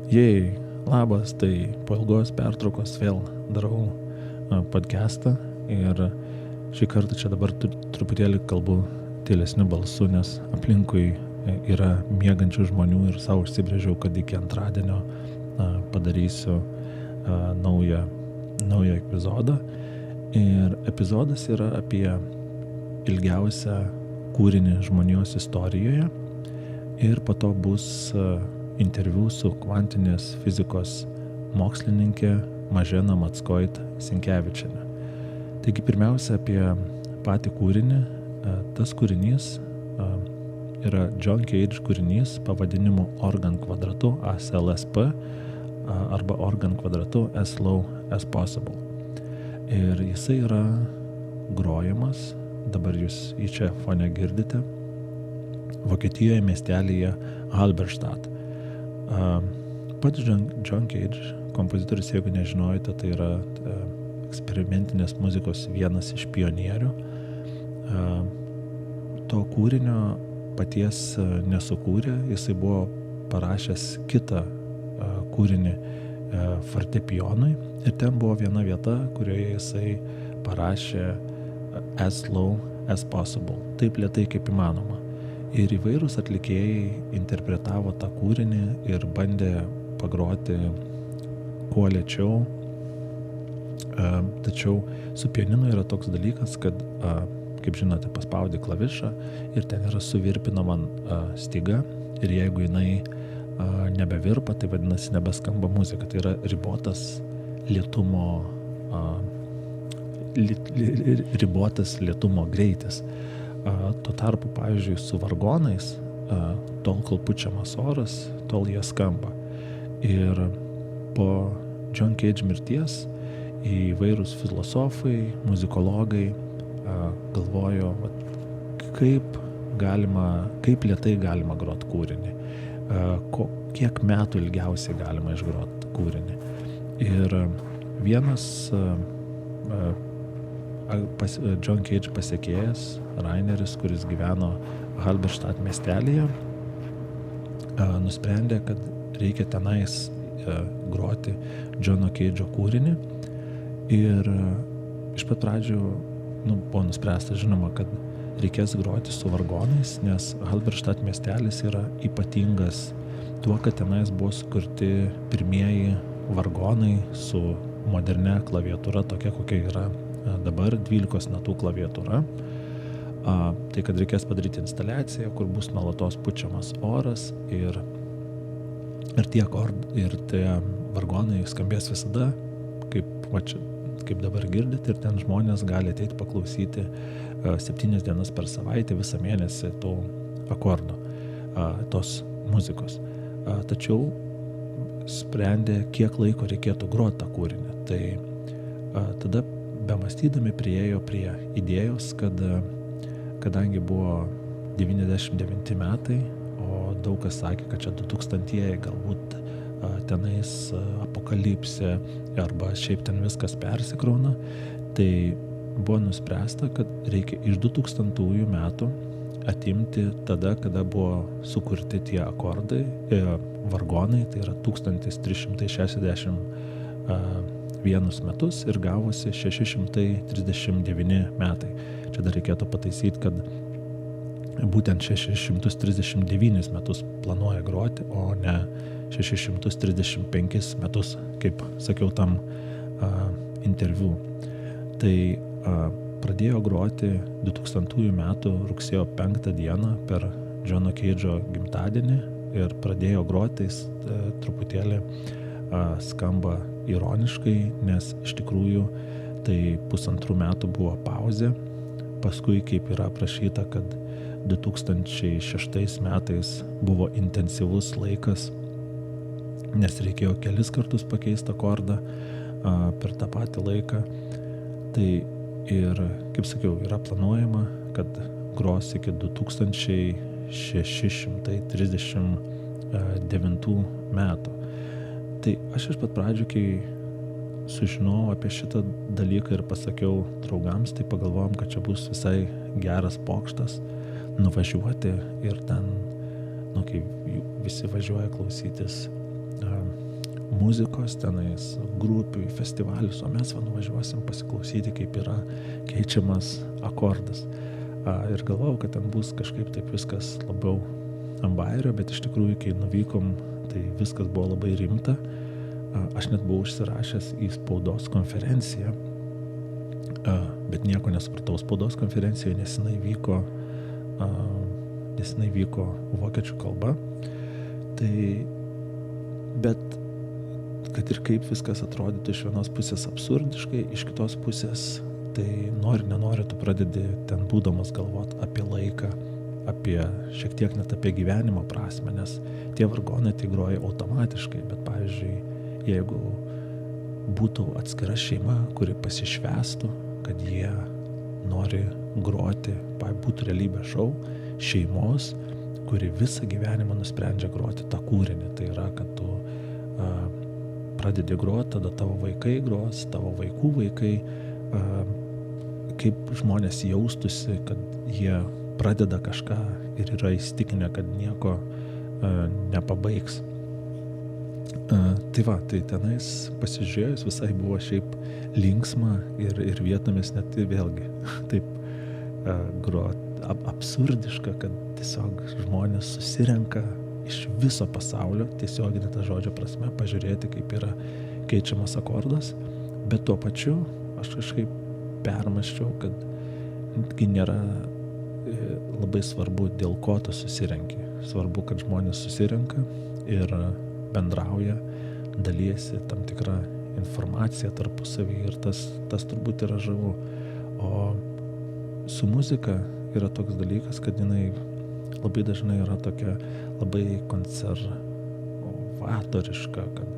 Jei, labas, tai po ilgos pertraukos vėl darau podcastą ir šį kartą čia dabar truputėlį kalbu tylesniu balsu, nes aplinkui yra miegančių žmonių ir savo užsibrėžiau, kad iki antradienio padarysiu naują epizodą. Ir epizodas yra apie ilgiausią kūrinį žmonijos istorijoje ir po to bus interviu su kvantinės fizikos mokslininkė Mažena Mackoit-Sinkevičienė. Taigi pirmiausia apie patį kūrinį. Tas kūrinys yra John Cage kūrinys pavadinimu Organ kvadratu ASLSP arba Organ kvadratu As Low As Possible. Ir jisai yra grojamas, dabar jūs jį čia fone girdite, Vokietijoje miestelyje Halberstadt. Pats John Cage, kompozitorius, jeigu nežinojate, tai yra eksperimentinės muzikos vienas iš pionierių. To kūrinio paties nesukūrė, jisai buvo parašęs kitą kūrinį fortepijonui ir ten buvo viena vieta, kurioje jisai parašė As Low As Possible, taip lėtai kaip įmanoma. Ir įvairūs atlikėjai interpretavo tą kūrinį ir bandė pagroti kuo lėčiau. Tačiau su pianinu yra toks dalykas, kad, kaip žinote, paspaudi klavišą ir ten yra suvirpinama styga ir jeigu jinai nebevirpa, tai vadinasi nebeskamba muzika. Tai yra ribotas lėtumo greitis. Tuo tarpu, pavyzdžiui, su vargonais, tol kol pučiamas oras, tol jie skamba. Ir po John Cage mirties įvairūs filosofai, muzikologai galvojo, kaip lėtai galima grot kūrinį, kiek metų ilgiausiai galima išgrot kūrinį. Ir vienas John Cage pasiekėjas, Raineris, kuris gyveno Halberstadt miestelyje, nusprendė, kad reikia tenais groti Johno Cage'o kūrinį. Ir iš pat pradžių buvo nuspręsta, žinoma, kad reikės groti su vargonais, nes Halberstadt miestelis yra ypatingas tuo, kad tenais buvo sukurti pirmieji vargonai su modernia klaviatūra, tokia kokia yra dabar 12 natų klaviatūra. Tai kad reikės padaryti instaliaciją, kur bus nuolatos pučiamas oras ir tie vargonai skambės visada, kaip dabar girdit, ir ten žmonės gali ateiti paklausyti 7 dienas per savaitę, visą mėnesį tų akordų, tos muzikos. Tačiau sprendė, kiek laiko reikėtų groti tą kūrinį. Tai tada bemąstydami priėjo prie idėjos, kad kadangi buvo 99 metai, o daug kas sakė, kad čia 2000-ieji galbūt tenais apokalipsė arba šiaip ten viskas persikrauna, tai buvo nuspręsta, kad reikia iš 2000-ųjų metų atimti tada, kada buvo sukurti tie akordai, vargonai, tai yra 1361 metus ir gavosi 639 metai. Čia dar reikėtų pataisyti, kad būtent 639 metus planuoja groti, o ne 635 metus, kaip sakiau tam interviu. Tai pradėjo groti 2000 metų rugsėjo 5 dieną per Johno Cage'o gimtadienį ir pradėjo groti, truputėlį skamba ironiškai, nes iš tikrųjų tai 1,5 metų buvo pauzė. Paskui, kaip yra aprašyta, kad 2006 metais buvo intensyvus laikas, nes reikėjo kelis kartus pakeisti akordą per tą patį laiką. Tai ir, kaip sakiau, yra planuojama, kad gros iki 2639 metų. Tai aš iš pat pradžių, kai sužinojau apie šitą dalyką ir pasakiau draugams, tai pagalvojom, kad čia bus visai geras pokštas nuvažiuoti ir ten, kai visi važiuoja klausytis muzikos, tenais grupių, į festivalius, o mes nuvažiuosim pasiklausyti, kaip yra keičiamas akordas. Ir galvojau, kad ten bus kažkaip taip viskas labiau ant bajerio, bet iš tikrųjų, kai nuvykom, tai viskas buvo labai rimta. Aš net buvau užsirašęs į spaudos konferenciją, bet nieko nesupratau spaudos konferencijoje, nes jinai vyko vokiečių kalba. Tai, bet kad ir kaip viskas atrodytų iš vienos pusės absurdiškai, iš kitos pusės, tai nenori, tu pradedi ten būdamas galvot apie laiką, apie šiek tiek net apie gyvenimo prasme, nes tie vargonai tai groja automatiškai, bet pavyzdžiui, jeigu būtų atskira šeima, kuri pasišvęstų, kad jie nori groti, būtų realybės šou šeimos, kuri visą gyvenimą nusprendžia groti tą kūrinį. Tai yra, kad tu pradedi groti, tada tavo vaikai gros, tavo vaikų vaikai, kaip žmonės jaustųsi, kad jie pradeda kažką ir yra įsitikinę, kad nieko nepabaigs. Tai tenais pasižiūrėjus visai buvo šiaip linksma ir vietomis net vėlgi taip absurdiška, kad tiesiog žmonės susirenka iš viso pasaulio, tiesioginė ta žodžio prasme, pažiūrėti, kaip yra keičiamas akordas, bet tuo pačiu aš kažkaip permąsčiau, kad nėra labai svarbu, dėl ko tu susirenki. Svarbu, kad žmonės susirenka ir bendrauja, dalyjasi tam tikrą informaciją tarpusavį ir tas turbūt yra žavu. O su muzika yra toks dalykas, kad jinai labai dažnai yra tokia labai konservatoriška, kad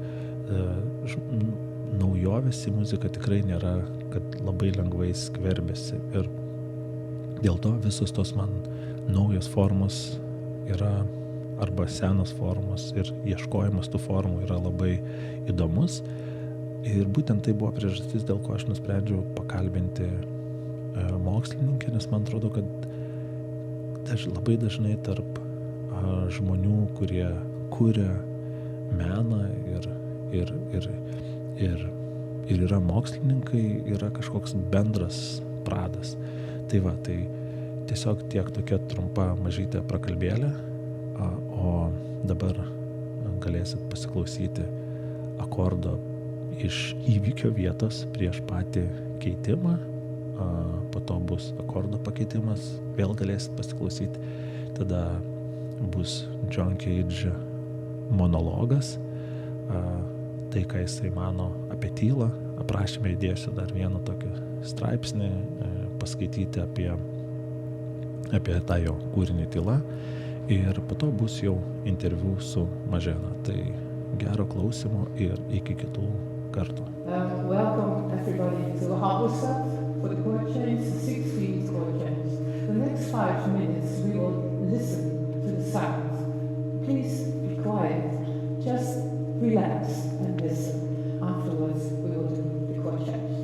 naujovės į muziką tikrai nėra, kad labai lengvai skverbiasi. Ir dėl to visos tos man naujos formos yra, arba senos formos ir ieškojimas tų formų yra labai įdomus. Ir būtent tai buvo priežastis, dėl ko aš nusprendžiau pakalbinti mokslininkę, nes man atrodo, kad labai dažnai tarp žmonių, kurie kuria meną ir yra mokslininkai, yra kažkoks bendras pradas. Tai tiesiog tiek tokia trumpa mažytė prakalbėlė, o dabar galėsit pasiklausyti akordo iš įvykio vietos prieš patį keitimą, po to bus akordo pakeitimas, vėl galėsit pasiklausyti, tada bus John Cage monologas, tai, ką jisai mano apie tylą. Aprašyme įdėsiu dar vieną tokį straipsnį, paskaityti apie tą jo kūrinį tyla, ir po to bus jau interviu su Mažena. Tai gero klausimo ir iki kitų kartų. Welcome everybody to Halberstadt for the chord change, the 6 feet chord change. The next 5 minutes we will listen to the sounds. Please be quiet, just relax and listen. Afterwards we will do the chord change.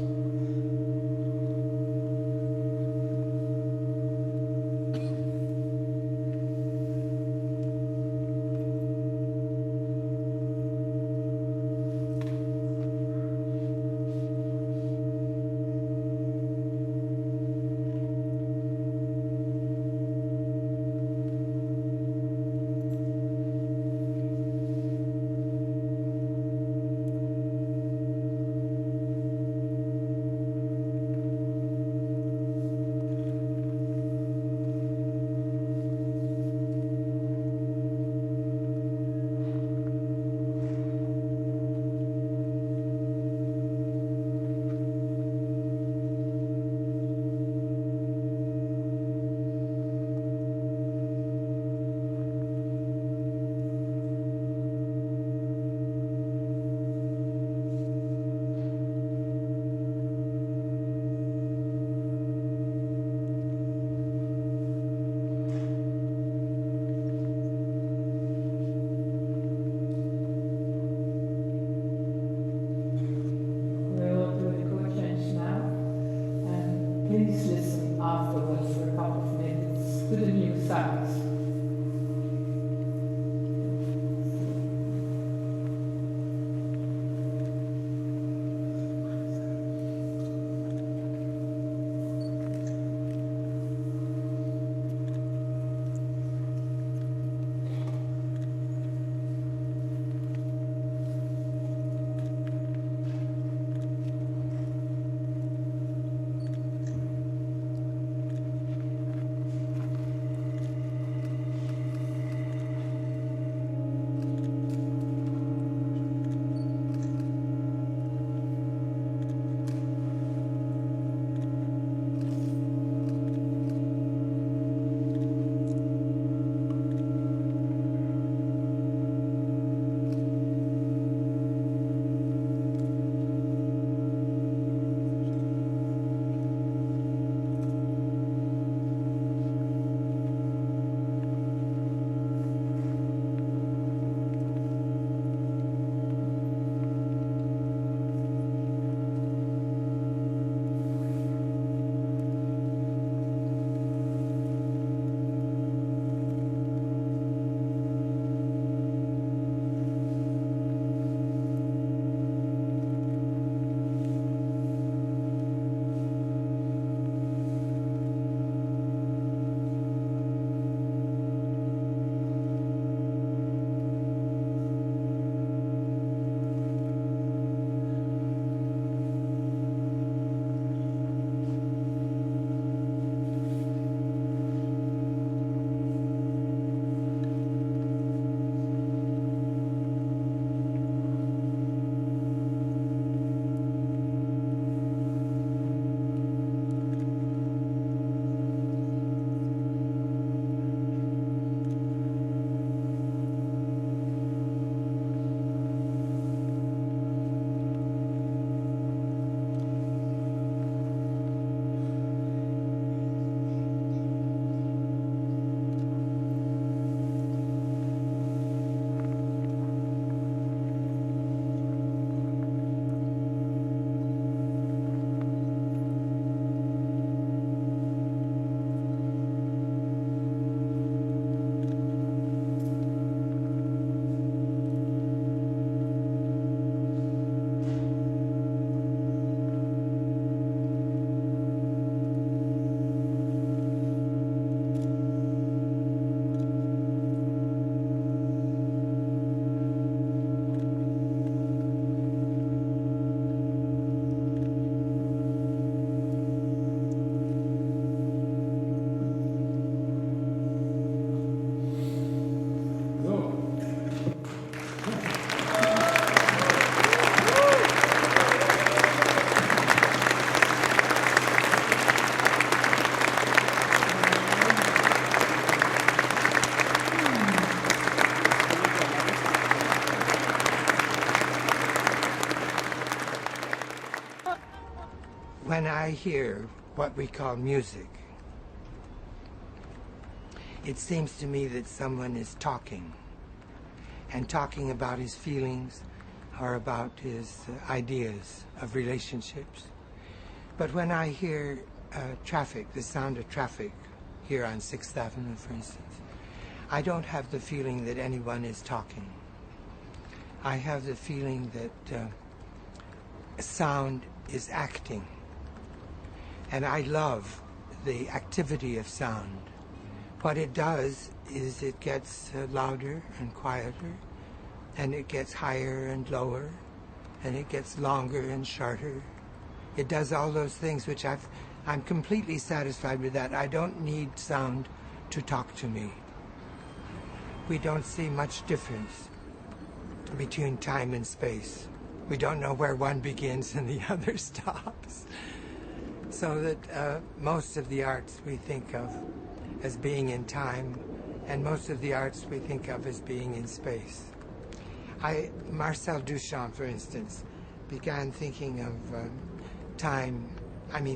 Please listen afterwards for a couple of minutes to the new sounds. when I hear what we call music, it seems to me that someone is talking, and talking about his feelings or about his ideas of relationships. But when I hear traffic, the sound of traffic here on 6th Avenue, for instance, I don't have the feeling that anyone is talking. I have the feeling that sound is acting. And I love the activity of sound. What it does is it gets louder and quieter, and it gets higher and lower, and it gets longer and shorter. It does all those things which I'm completely satisfied with that. I don't need sound to talk to me. We don't see much difference between time and space. We don't know where one begins and the other stops. So that most of the arts we think of as being in time, and most of the arts we think of as being in space. Marcel Duchamp, for instance, began thinking of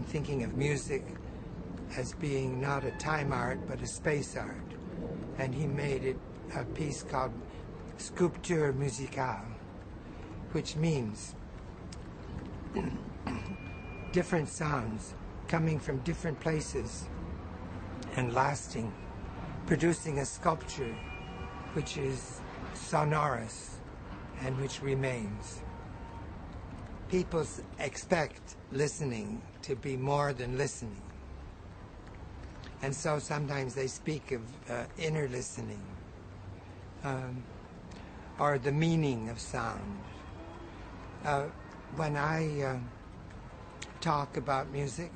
thinking of music as being not a time art, but a space art. And he made it a piece called Sculpture Musicale, which means different sounds coming from different places and lasting, producing a sculpture which is sonorous and which remains. People expect listening to be more than listening. And so sometimes they speak of inner listening, or the meaning of sound. When I talk about music,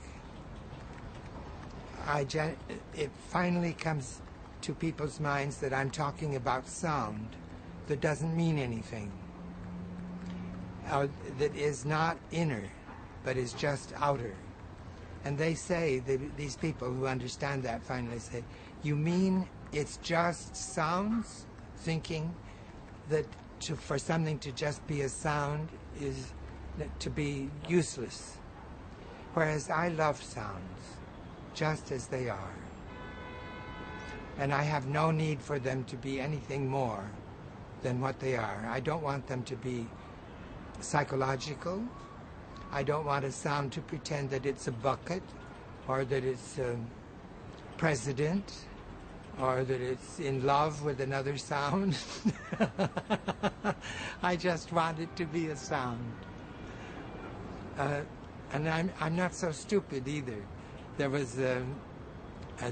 it finally comes to people's minds that I'm talking about sound that doesn't mean anything, that is not inner, but is just outer. And they say, these people who understand that finally say, you mean it's just sounds? Thinking that for something to just be a sound is to be useless. Whereas I love sounds just as they are. And I have no need for them to be anything more than what they are. I don't want them to be psychological. I don't want a sound to pretend that it's a bucket, or that it's a president, or that it's in love with another sound. I just want it to be a sound. And I'm not so stupid either. There was a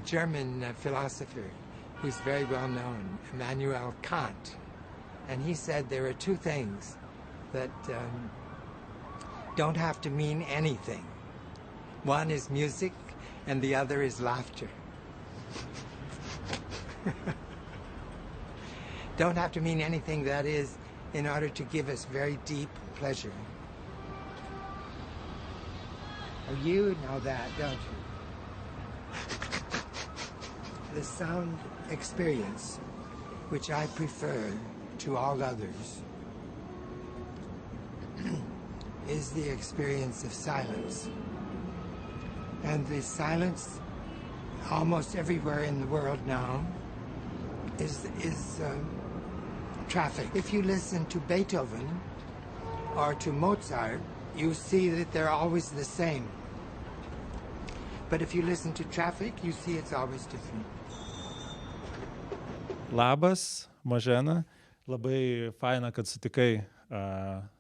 German philosopher who's very well known, Immanuel Kant, and he said there are two things that don't have to mean anything. One is music, and the other is laughter. Don't have to mean anything, that is, in order to give us very deep pleasure. You know that, don't you? The sound experience, which I prefer to all others, is the experience of silence. And the silence almost everywhere in the world now is traffic. If you listen to Beethoven or to Mozart, you see that they're always the same. But if you listen to traffic, you see it's always different. Labas, Mažena. Labai faina, kad sutikai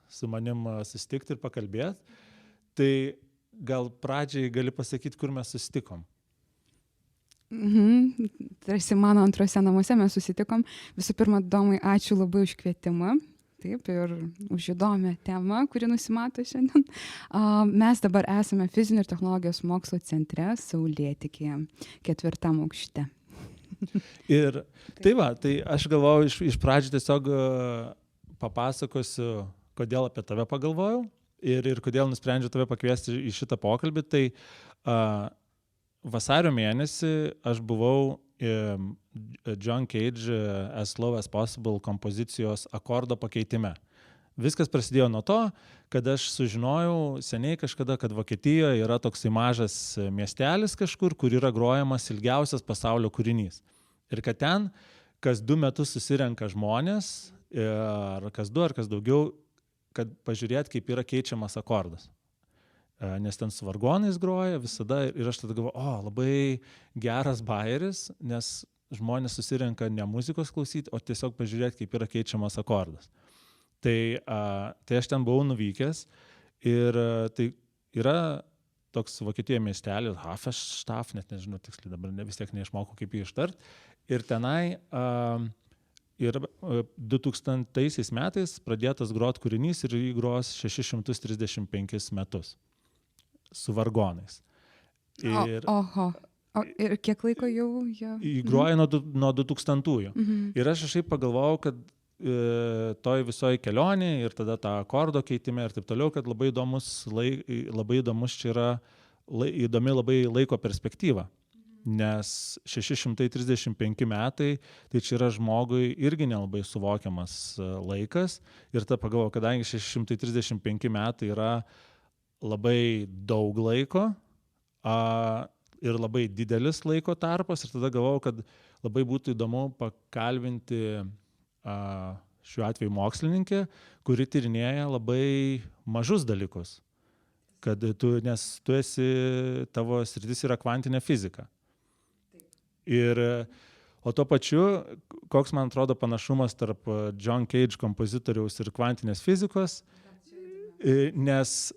su manim susitikti ir pakalbėti. Tai gal pradžiai gali pasakyti, kur mes susitikom? Tarsi mano antrose namuose mes susitikom. Visų pirma, Domai, ačiū labai už kvietimą. Taip, ir už įdomią temą, kuri nusimato šiandien. Mes dabar esame Fizinių ir technologijos mokslo centre Saulėtekyje, 4 aukšte. Ir tai va, tai aš galvojau iš pradžių tiesiog papasakosiu, kodėl apie tave pagalvojau ir kodėl nusprendžiau tave pakviesti į šitą pokalbį. Tai vasario mėnesį aš buvau John Cage As Slow As Possible kompozicijos akordo pakeitime. Viskas prasidėjo nuo to, kad aš sužinojau seniai kažkada, kad Vokietijoje yra toksai mažas miestelis kažkur, kur yra grojamas ilgiausias pasaulio kūrinys. Ir kad ten kas 2 metus susirenka žmonės, ar kas 2, ar kas daugiau, kad pažiūrėt, kaip yra keičiamas akordas. Nes ten su vargonais groja visada ir aš tada galvoju, labai geras bajeris, nes žmonės susirenka ne muzikos klausyti, o tiesiog pažiūrėti, kaip yra keičiamas akordas. Tai aš ten buvau nuvykęs ir tai yra toks Vokietijoje miestelis, Hafenstadt, net nežinau tiksliai, dabar vis tiek neišmokau, kaip jį ištart. Ir tenai ir 2000 metais pradėtas grot kūrinys ir jį gros 635 metus su vargonais. Ir, ir kiek laiko jau? Įgroja nuo 2000-ųjų. Ir aš šiaip pagalvojau, kad toj visoje kelionėje ir tada tą akordo keitime ir taip toliau, kad labai įdomus čia yra įdomi labai laiko perspektyva. Nes 635 metai, tai čia yra žmogui irgi nelabai suvokiamas laikas. Ir tada pagalvojau, kadangi 635 metai yra labai daug laiko ir labai didelis laiko tarpas, ir tada galvojau, kad labai būtų įdomu pakalbinti šiuo atveju mokslininkę, kuri tyrinėja labai mažus dalykus. Nes tu tavo sritis yra kvantinė fizika. O tuo pačiu, koks man atrodo panašumas tarp John Cage kompozitoriaus ir kvantinės fizikos, nes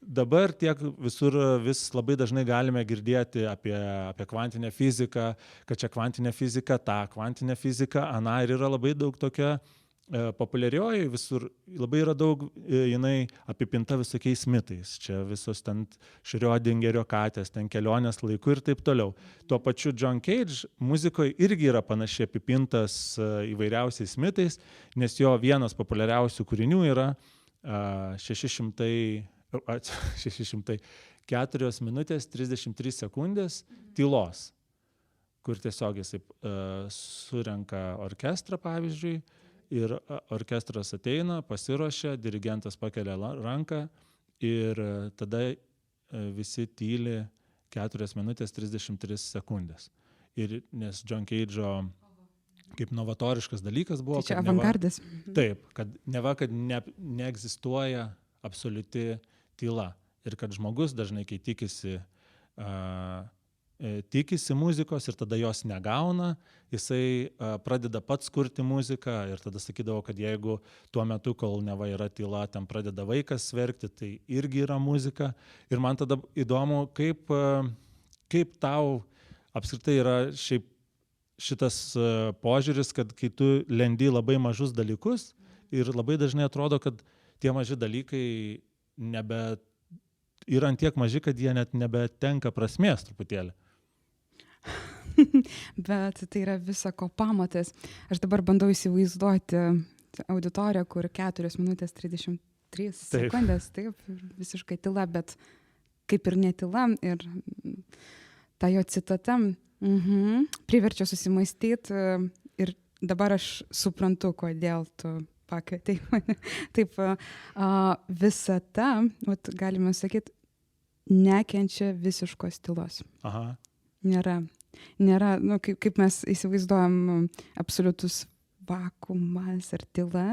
dabar tiek visur vis labai dažnai galime girdėti apie kvantinę fiziką, kad čia kvantinė fizika, kvantinė fizika, ir yra labai daug tokia populiarioji visur, labai yra daug jinai apipinta visokiais mitais. Čia visos ten Šriodingerio katės, ten kelionės laiku ir taip toliau. Tuo pačiu John Cage muzikoje irgi yra panašiai apipintas įvairiausiais mitais, nes jo vienas populiariausių kūrinių yra 4 minutės 33 sekundės tylos, kur tiesiog jisai surenka orkestrą, pavyzdžiui, ir orkestras ateina, pasiruošia, dirigentas pakelia ranką ir tada visi tyli 4 minutės 33 sekundės. Ir nes John Cage'o kaip novatoriškas dalykas buvo, tai čia avangardas. Taip, kad neegzistuoja absoliuti tyla. Ir kad žmogus dažnai, kai tikisi muzikos ir tada jos negauna, jisai pradeda pats kurti muziką ir tada sakydavo, kad jeigu tuo metu, kol neva yra tyla, ten pradeda vaikas verkti, tai irgi yra muzika. Ir man tada įdomu, kaip tau apskritai yra šitas požiūris, kad kai tu lendi labai mažus dalykus ir labai dažnai atrodo, kad tie maži dalykai yra ant tiek maži, kad jie net nebetenka prasmės truputėlį. Bet tai yra visa ko pamatas. Aš dabar bandau įsivaizduoti auditoriją, kur 4 minutės 33 sekundės, taip, visiškai tyla, bet kaip ir netila. Ir ta jo citata priverčia susimąstyti ir dabar aš suprantu, kodėl tu pakvietei mane. Taip, visata, galime sakyti, nekenčia visiškos tylos. Aha. Nėra, kaip mes įsivaizduojam, absoliutus vakuumas ar tyla,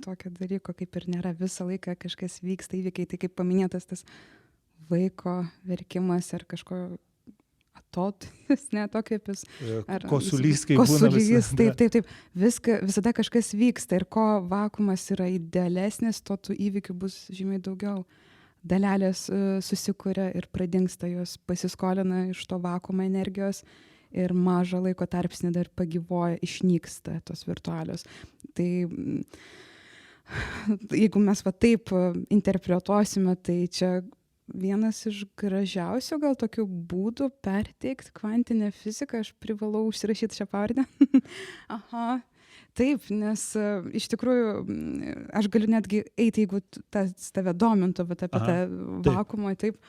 tokio dalyko kaip ir nėra. Visą laiką kažkas vyksta, įvykiai, tai kaip paminėtas tas vaiko verkimas ar kažko atotrūkis, atokvėpis. Kosulys, kaip būna visada. Taip. Visada kažkas vyksta ir ko vakuumas yra idealesnis, to tų įvykių bus žymiai daugiau. Dalelės susikuria ir pradingsta, jos pasiskolina iš to vakuumo energijos ir mažą laiko tarpsnį dar pagyvoja, išnyksta tos virtualios. Tai jeigu mes taip interpretuosime, tai čia vienas iš gražiausių gal tokių būdų perteikti kvantinę fiziką. Aš privalau užsirašyti šią pavardę. Aha. Taip, nes iš tikrųjų aš galiu netgi eiti, jeigu tave domintų apie tą vakuumą, taip,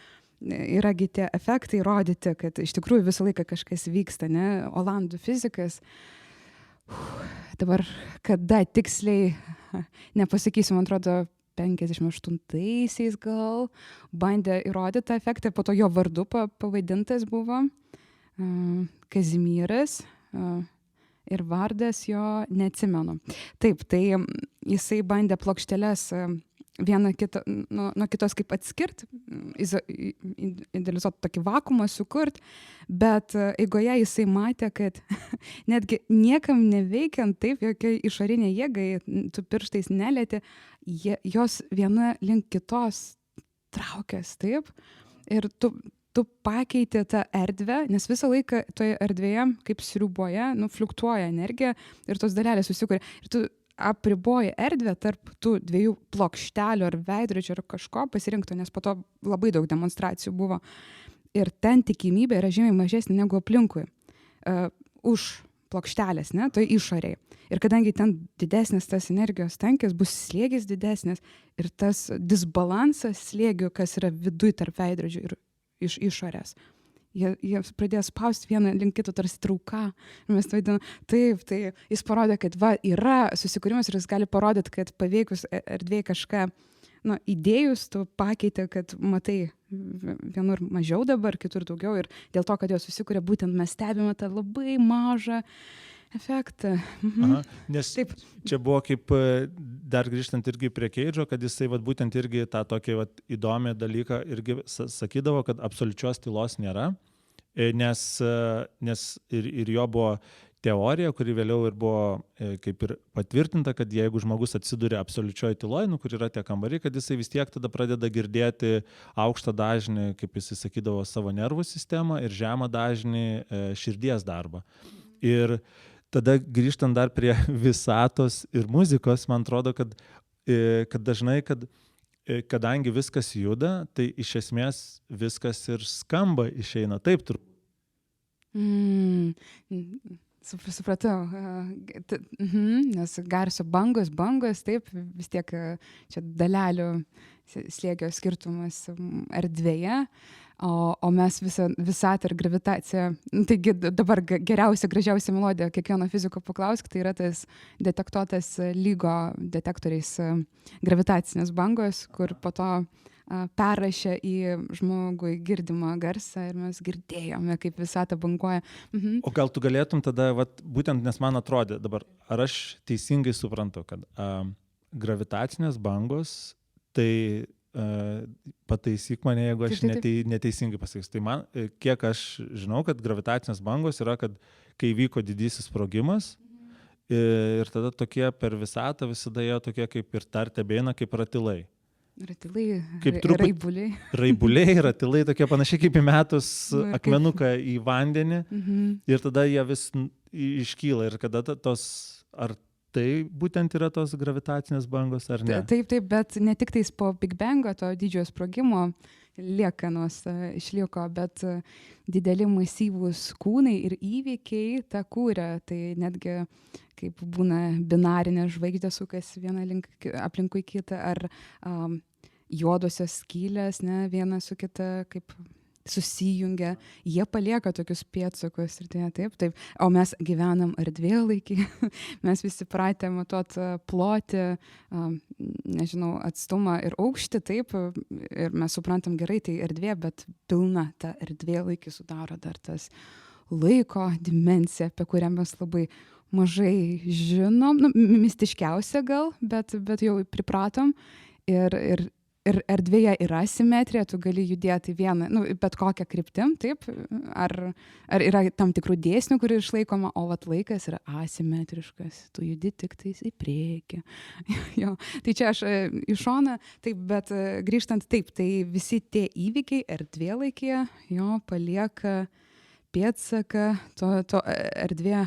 yragi tie efektai rodyti, kad iš tikrųjų visą laiką kažkas vyksta, ne? Olandų fizikas, dabar kada tiksliai nepasakysiu, man atrodo, 58-aisiais gal bandė įrodyti tą efektą, po to jo vardu pavadintas buvo Kazimieras ir vardas jo neatsimenu. Taip, tai jisai bandė plokšteles vieną kitą, nuo kitos kaip atskirti, idealizuoti tokį vakumą, sukurti, bet eigoje jisai matė, kad netgi niekam neveikiant taip, jokiai išorinė jėgai, tu pirštais nelieti, jos viena link kitos traukės, taip, ir tu pakeitė tą erdvę, nes visą laiką toje erdvėje, kaip sriuboje, fluktuoja energija ir tos dalelės susikuria. Ir tu apriboji erdvę tarp tų dviejų plokštelių ar veidrodžių ar kažko pasirinkto, nes po to labai daug demonstracijų buvo. Ir ten tikimybė yra žymiai mažesnė negu aplinkui. Už plokštelės, ne, toj išorėje. Ir kadangi ten didesnis tas energijos tankis, bus slėgis didesnis ir tas disbalansas slėgių, kas yra viduj tarp veidrodžių ir iš išorės. Jie pradėjo spausti vieną link kito tarsi trauka. Ir mes vadinam, taip, tai jis parodė, kad yra susikūrimas ir jis gali parodyti, kad paveikus erdvėje kažką, įdėjus, tu pakeitė, kad matai vienur mažiau dabar, kitur daugiau. Ir dėl to, kad jos susikūrė, būtent mes stebime tą labai mažą efektą. Aha, nes taip. Čia buvo kaip, dar grįžtant irgi prie Keidžo, kad jisai būtent irgi tą tokį įdomią dalyką irgi sakydavo, kad absoliučios tylos nėra, nes ir jo buvo teorija, kuri vėliau ir buvo kaip ir patvirtinta, kad jeigu žmogus atsiduria absoliučioje tyloje, kur yra tie kambariai, kad jisai vis tiek tada pradeda girdėti aukštą dažnį, kaip jisai sakydavo, savo nervų sistemą ir žemą dažnį širdies darbą. Ir tada grįžtant dar prie visatos ir muzikos, man atrodo, kad dažnai, kadangi viskas juda, tai iš esmės viskas ir skamba išeina taip turbūt. Supratau, nes garso bangos, taip, vis tiek čia dalelių slėgio skirtumas erdvėje, o mes visatą ir gravitaciją, taigi dabar geriausia, gražiausia melodija kiekvieno fiziko paklausk, tai yra tas detektuotas lygo detektoriais gravitacinės bangos, kur po to perrašė į žmogui girdimą garsą ir mes girdėjome, kaip visata banguoja. O gal tu galėtum tada, būtent nes man atrodė dabar, ar aš teisingai suprantu, kad gravitacinės bangos, tai pataisyk mane, jeigu aš neteisingai pasakysiu. Tai man, kiek aš žinau, kad gravitacinės bangos yra, kad kai vyko didysis sprogimas ir tada tokie per visatą visada jie tokie kaip ir tartebėna, kaip ratilai. Ratilai, raibuliai. Raibuliai, ratilai, tokie panašiai kaip įmetus akmenuką į vandenį ir tada jie vis iškyla. Ir kada ar tai būtent yra tos gravitacinės bangos, ar ne? Taip, bet ne tik tais po Big Bango, to didžiojo sprogimo liekanos išliko, bet dideli masyvūs kūnai ir įvykiai tą kūrė. Tai netgi kaip būna binarinė žvaigždė sukasi viena aplinkui kitą, ar juodosios skylės, ne, viena su kita kaip susijungia, jie palieka tokius pėdsakus ir taip. O mes gyvenam erdvėlaikį, mes visi pratę matuoti plotį, atstumą ir aukštį, taip, ir mes suprantam gerai, tai erdvė, bet pilna ta erdvėlaikį sudaro dar tas laiko dimensija, apie kurią mes labai mažai žinom, mistiškiausia gal, bet jau pripratom ir erdvėje yra simetrija, tu gali judėti vieną, bet kokią kryptim, taip, ar yra tam tikrų dėsnių, kur išlaikoma, o laikas yra asimetriškas, tu judi tik tais į priekį. Jo, tai čia aš iš šoną, taip, bet grįžtant taip, tai visi tie įvykiai erdvėlaikyje, jo, palieka pėdsaką, to erdvė,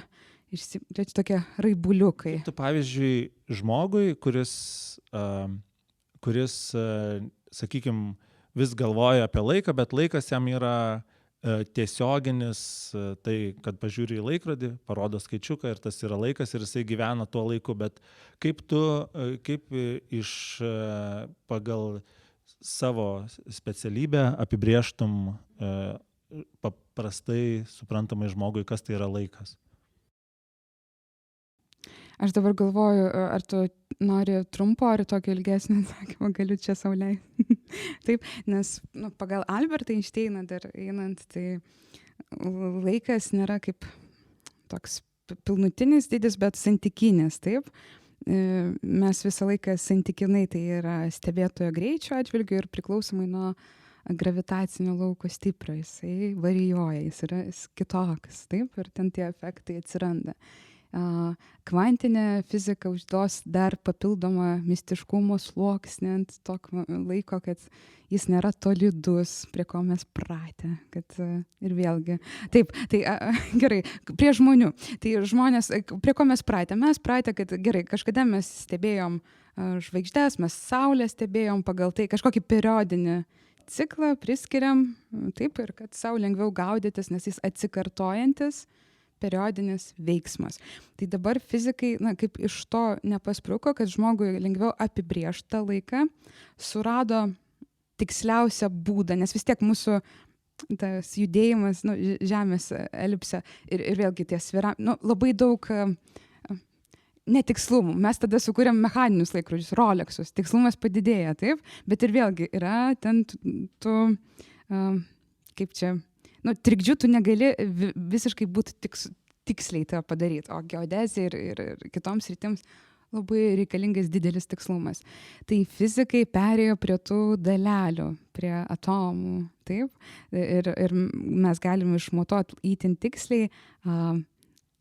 tai tokie raibuliukai. Tu pavyzdžiui, žmogui, kuris, sakykime, vis galvoja apie laiką, bet laikas jam yra tiesioginis, tai kad pažiūri į laikrodį, parodo skaičiuką ir tas yra laikas ir jisai gyvena tuo laiku, bet kaip pagal savo specialybę apibrėžtum paprastai suprantamai žmogui, kas tai yra laikas? Aš dabar galvoju, ar tu nori trumpo, ar tokio ilgesnio atsakymą, galiu čia sau leisti. Taip, nes pagal Albertą Einšteiną dar einant, tai laikas nėra kaip toks pilnutinis dydis, bet santykinis, taip. Mes visą laiką santykinai, tai yra stebėtojo greičio atžvilgiu ir priklausomai nuo gravitacinio lauko stiprio, jisai varijuoja, jis yra kitoks, taip, ir ten tie efektai atsiranda. Kvantinė fizika užduos dar papildomą mistiškumo sluoksnį ant tokio laiko, kad jis nėra tolydus, prie ko mes pratę, kad ir vėlgi. Taip, tai gerai, prie žmonių. Tai žmonės, prie ko mes pratę? Mes pratę, kad gerai, kažkada mes stebėjom žvaigždės, mes Saulę stebėjom pagal tai kažkokį periodinį ciklą priskiriam, taip, ir kad sau lengviau gaudytis, nes jis atsikartojantis periodinis veiksmas. Tai dabar fizikai, kaip iš to nepaspruko, kad žmogui lengviau apibrėžti tą laiką, surado tiksliausią būdą, nes vis tiek mūsų tas judėjimas, Žemės elipsė ir vėlgi tie labai daug netikslumų. Mes tada sukūrėm mechaninius laikrodžius, Rolexus, tikslumas padidėja, taip, bet ir vėlgi yra ten kaip čia, trikdžių tu negali visiškai būti tiksliai tą padaryti, o geodezija ir kitoms sritims labai reikalingas didelis tikslumas. Tai fizikai perėjo prie tų dalelių, prie atomų, taip, ir mes galime išmatuoti itin tiksliai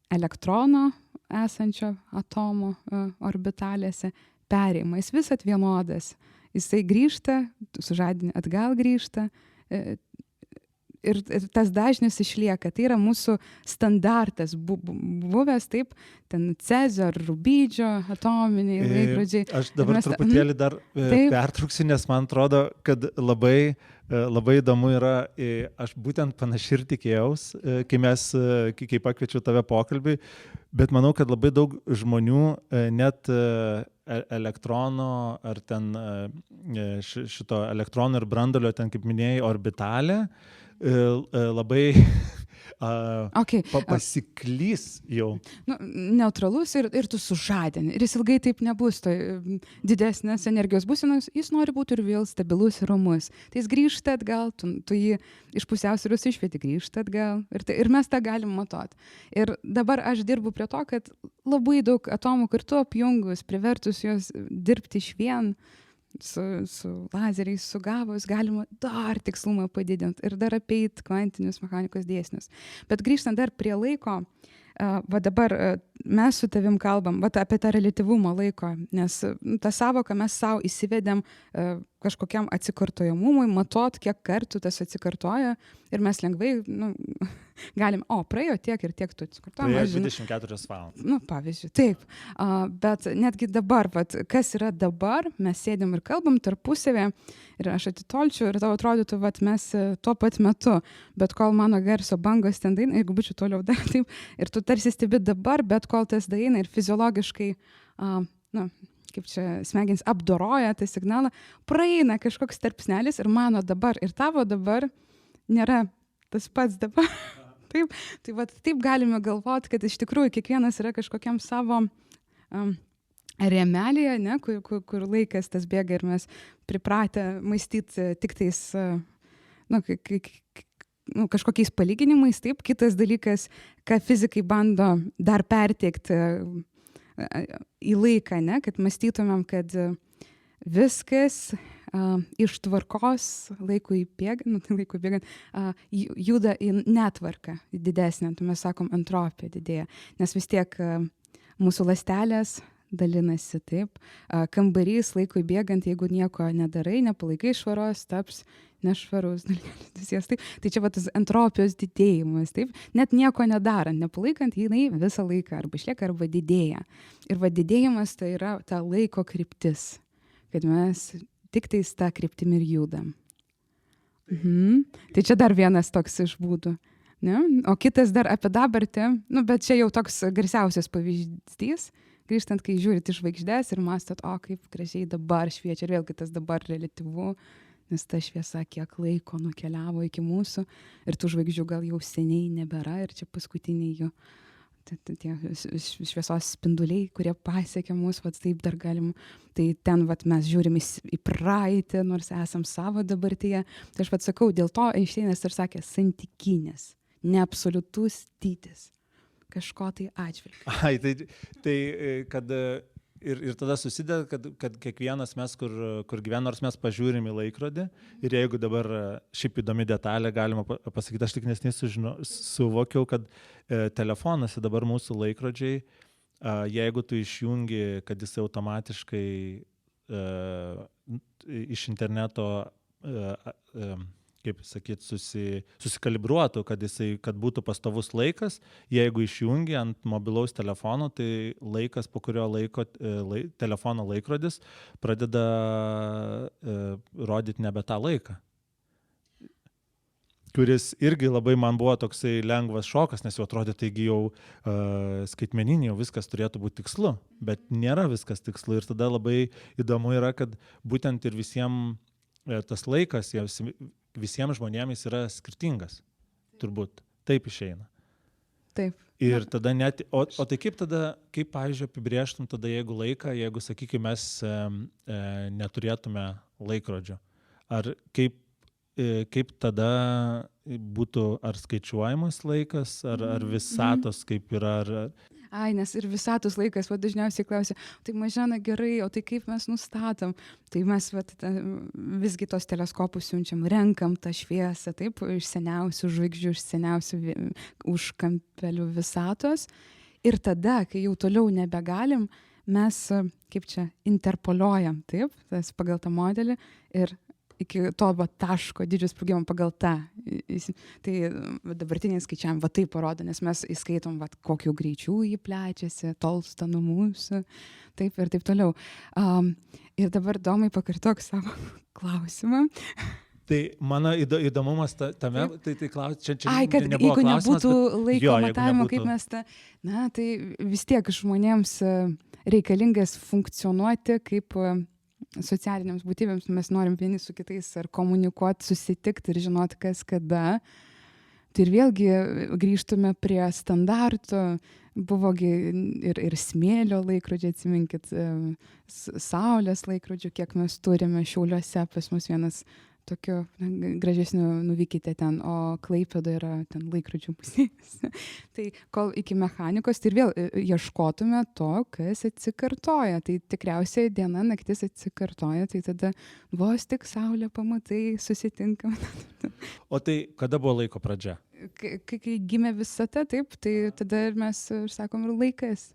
elektrono esančio atomo orbitalėse perėjimą. Jis visat vienodas. Jisai grįžta, sužadini atgal grįžta, ir tas dažnis išlieka. Tai yra mūsų standartas buvęs, taip, ten Cezio ar Rubidžio atominiai laikrodžiai. Aš dabar truputėlį dar pertrauksiu, nes man atrodo, kad labai įdomu yra, aš būtent panašiai ir tikėjaus, kai pakviečiau tave pokalbį, bet manau, kad labai daug žmonių net elektrono ar ten šito elektrono ir brandolio, ten kaip minėjai, orbitalė, labai pasiklys jau. Neutralus ir tu sužadini. Ir jis ilgai taip nebus, tai didesnės energijos būsenos, jis nori būti ir vėl stabilus ir ramus. Tai jis grįžta atgal, tu jį iš pusiausvyros išvedi, grįžta atgal. Ir mes tą galim matuoti. Ir dabar aš dirbu prie to, kad labai daug atomų kartu apjungus, privertus juos dirbti išvien, su lazeriais sugavus, galima dar tikslumą padidinti ir dar apeit kvantinius mechanikos dėsnius. Bet grįžtant dar prie laiko, va dabar mes su tavim kalbam apie tą reliatyvumą laiko, nes tą savoką mes savo įsivedėm kažkokiam atsikartojamumui, matot, kiek kartų tas atsikartoja ir mes lengvai galim, praėjo tiek ir tiek tu atsikartojama. Praėjo 24 valandas. Pavyzdžiui, taip. Bet netgi dabar, kas yra dabar, mes sėdėm ir kalbam tarpusavę ir aš atitolčiau ir tau atrodytų, mes tuo pat metu, bet kol mano garso bangos ten daina, jeigu būčiau toliau dar taip, ir tu tarsi stebi dabar, bet kol tas daina ir fiziologiškai, kaip čia smegenys apdoroja tą signalą, praeina kažkoks tarpsnelis ir mano dabar ir tavo dabar nėra tas pats dabar. Taip, tai taip galime galvoti, kad iš tikrųjų kiekvienas yra kažkokiam savo rėmelėje, ne, kur laikas tas bėga ir mes pripratę mąstyti tik tais kažkokiais palyginimais. Taip, kitas dalykas, ką fizikai bando dar perteikti į laiką, ne, kad mąstytumėm, kad viskas iš tvarkos laikui bėgant juda į netvarką didesnę, tai mes sakom entropija didėja, nes vis tiek mūsų ląstelės dalinasi, taip, kambarys laikui bėgant, jeigu nieko nedarai, nepalaikai švaros, taps nešvarus dalykas. Tai čia tas entropijos didėjimas, taip, net nieko nedarant, nepalaikant, jinai visą laiką arba išlieka, arba didėja. Ir didėjimas tai yra ta laiko kryptis, kad mes tik tais tą kryptimį ir judam. Tai čia dar vienas toks iš būdų. Ne? O kitas dar apie dabartį, bet čia jau toks garsiausias pavyzdys, grįžtant, kai žiūrit iš žvaigždės ir mąstot, kaip gražiai dabar šviečia, ir vėlgi tas dabar reliatyvu, nes ta šviesa kiek laiko nukeliavo iki mūsų ir tų žvaigždžių gal jau seniai nebėra ir čia paskutiniai jų tie šviesos spinduliai, kurie pasiekia mus, vat taip dar galim, tai ten vat mes žiūrim į praeitį, nors esam savo dabartyje. Tai aš vat sakau, dėl to Einšteinas ir sakė santykinis, neabsoliutus dydis, kažko tai atžvilgiu. Ai, tai kad ir tada susideda, kad kiekvienas mes, kur gyvena, nors mes pažiūrim į laikrodį ir jeigu dabar šiaip įdomi detalė, galima pasakyti, aš tik nesnei suvokiau, kad telefonuose dabar mūsų laikrodžiai, jeigu tu išjungi, kad jis automatiškai iš interneto kaip sakyt, susikalibruotų, kad būtų pastovus laikas, jeigu išjungi ant mobilaus telefono, tai laikas, po kurio laiko telefono laikrodis pradeda rodyti nebe tą laiką. Kuris irgi labai man buvo toksai lengvas šokas, nes jau atrodė, taigi jau skaitmeninį, jau viskas turėtų būti tikslu, bet nėra viskas tikslu ir tada labai įdomu yra, kad būtent ir visiems tas laikas, visiems žmonėms yra skirtingas, turbūt, taip išeina. Taip. Ir tada net, o tai kaip pavyzdžiui, apibrėžtum tada, jeigu laiką, jeigu, sakykime, mes neturėtume laikrodžio, ar kaip tada būtų, ar skaičiuojamas laikas, ar visatos kaip yra, Ai, nes ir visatos laikas, dažniausiai klausia, tai Mažena gerai, o tai kaip mes nustatom? Tai mes visgi tos teleskopus siunčiam, renkam tą šviesą, taip, iš seniausių žvaigždžių, iš seniausių užkampelių visatos. Ir tada, kai jau toliau nebegalim, mes, kaip čia, interpoliuojam, taip, tas pagal tą modelį ir iki to taško didžio sprogimo pagal tą. Tai dabartiniai skaičiavimai taip parodo, nes mes įskaitom, kokiu greičiu jį plečiasi, tolsta nuo mūsų, taip ir taip toliau. Ir dabar Domai pakartok savo klausimą. Tai mano įdomumas tame, tai klausimas, čia Ai, kad nebuvo jeigu klausimas, nebūtų laiko matavimo, nebūtų... kaip mes tai vis tiek žmonėms reikalingas funkcionuoti kaip socialiniams būtybėms, mes norim vieni su kitais ar komunikuoti, susitikti ir žinoti, kas kada. Tai ir vėlgi grįžtume prie standartų, buvogi ir smėlio laikrodžiai, atsiminkit, saulės laikrodžių, kiek mes turime Šiauliuose, pas mus vienas tokiu gražesniu nuvykite ten, o Klaipėdoje yra ten laikrodžių muziejus. Tai kol iki mechanikos, tai ir vėl ieškotume to, kas atsikartoja. Tai tikriausiai diena, naktis atsikartoja, tai tada vos tik saulė pamatai, susitinkam. O tai kada buvo laiko pradžia? Kai gimė visata, taip, tai tada ir mes sakom ir laikas.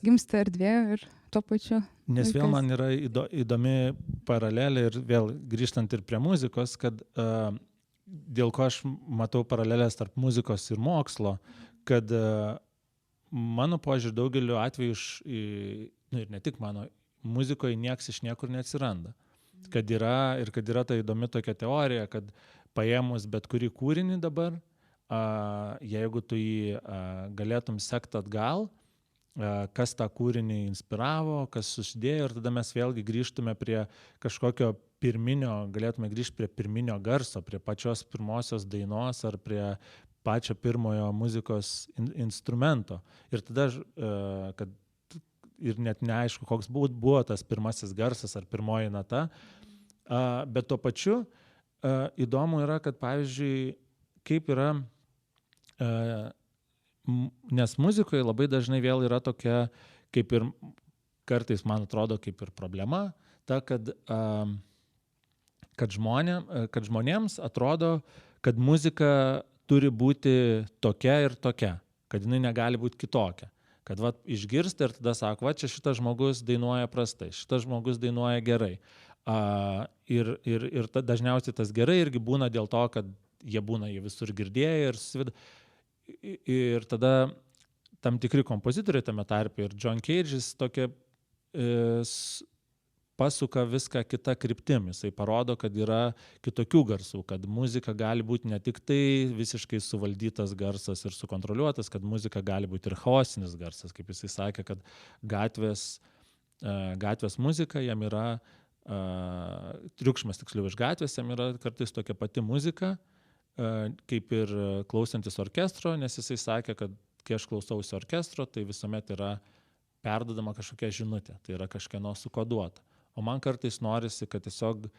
Gimsta erdvė ir tuo pačiu. Nes vėl man yra įdomi paralelė ir vėl grįžtant ir prie muzikos, kad dėl ko aš matau paralelės tarp muzikos ir mokslo, kad mano požiūrį daugeliu atveju, ir ne tik mano, muzikoje nieks iš niekur neatsiranda. Kad yra ta įdomi tokia teorija, kad paėmus bet kurį kūrinį dabar, jeigu tu jį galėtum sekti atgal, kas tą kūrinį inspiravo, kas susidėjo ir tada mes vėlgi grįžtume prie kažkokio galėtume grįžti prie pirminio garso, prie pačios pirmosios dainos ar prie pačio pirmojo muzikos instrumento. Ir tada, kad ir net neaišku, koks buvo tas pirmasis garsas ar pirmoji nata, bet tuo pačiu įdomu yra, kad pavyzdžiui, kaip yra... Nes muzikoje labai dažnai vėl yra tokia, kaip ir kartais man atrodo kaip ir problema, ta, kad žmonėms atrodo, kad muzika turi būti tokia ir tokia, kad jinai negali būti kitokia. Kad išgirsta ir tada sako, čia šitas žmogus dainuoja prastai, šitas žmogus dainuoja gerai. Ir dažniausiai tas gerai irgi būna dėl to, kad jie visur girdėję ir susiveda. Ir tada tam tikri kompozitoriai tame tarpe ir John Cage'is tokia pasuka viską kitą kryptim. Jisai parodo, kad yra kitokių garsų, kad muzika gali būti ne tik tai visiškai suvaldytas garsas ir sukontroliuotas, kad muzika gali būti ir chaosinis garsas, kaip jisai sakė, kad gatvės muzika jam yra, triukšmas tiksliau iš gatvės, jam yra kartais tokia pati muzika, kaip ir klausantis orkestro, nes jisai sakė, kad kai aš klausausi orkestro, tai visuomet yra perdodama kažkokia žinutė, tai yra kažkieno sukoduota. O man kartais norisi, kad tiesiog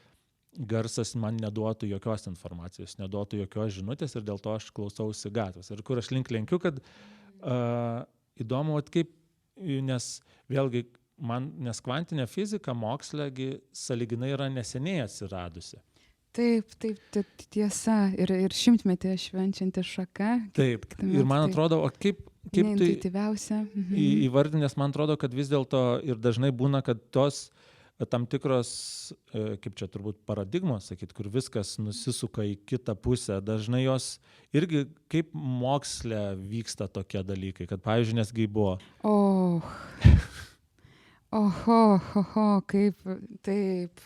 garsas man neduotų jokios informacijos, neduotų jokios žinutės ir dėl to aš klausausi gatvės. Ir kur aš lenkiu, kad įdomu, kaip, nes vėlgi, nes kvantinė fizika mokslegi sąlyginai yra neseniai atsiradusi. Taip, tiesa. Ir šimtmetį švenčianti šaka. Taip, ir man atrodo, o kaip neintuityviausia. Įvardinės, man atrodo, kad vis dėlto ir dažnai būna, kad tos tam tikros, kaip čia turbūt paradigmos, sakyt, kur viskas nusisuka į kitą pusę, dažnai jos irgi kaip moksle vyksta tokie dalykai, kad pavyzdžiui, nesgi buvo. Kaip, taip,